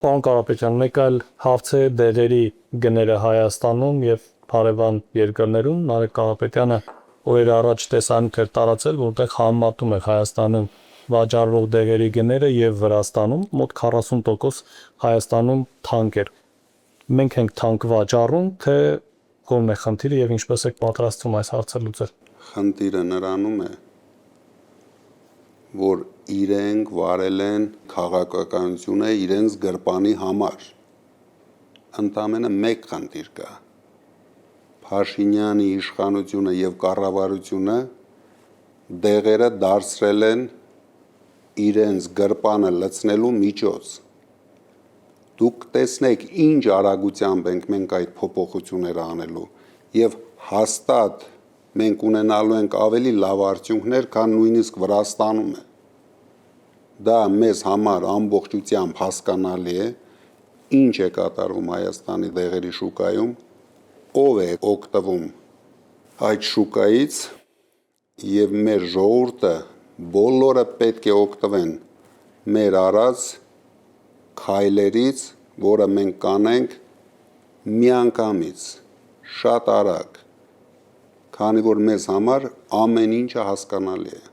Պարոն Կարապետյան, մեկ այլ հարց է դեղերի գները Հայաստանում եւ հարևան երկրներում։ Նարեկ Կարապետյանը օրեր առաջ տեսանյութ էր տարածել, որտեղ համեմատում էր Հայաստանում վաճառվող դեղերի գները եւ Վրաստանում, մոտ 40% Հայաստանում թանկ էր։ Մենք ենք թանկ վաճառում, թե ո՞րն է խնդիրը եւ ինչպես եք պատրաստվում այս հարցը լուծել։ Խնդիրը նրանում է, որ իրենք վարել են քաղաքականությունը իրենց գրպանի համար։ Ընդամենը մեկ խնդիր կա։ Փաշինյանի իշխանությունը եւ կառավարությունը դեղերը դարձրել են իրենց գրպանը լցնելու միջոց։ Դուք տեսնեք ինչ արագությամբ ենք մենք այդ փոփոխությունները անելու եւ հաստատ մենք ունենալու ենք ավելի լավ արդյունքներ, քան նույնիսկ Վրաստանում է։ Դա մեզ համար ամբողջությամբ հասկանալի է, ինչ է կատարվում Հայաստանի դեղերի շուկայում, ով է օգտվում այդ շուկայից եւ մեր ժողովուրդը բոլորը պետք է օգտվեն մեր արած քայլերից, որը մենք կանենք միանգամից, շատ արագ, քանի որ մեզ համար ամեն ինչը հասկանալի է։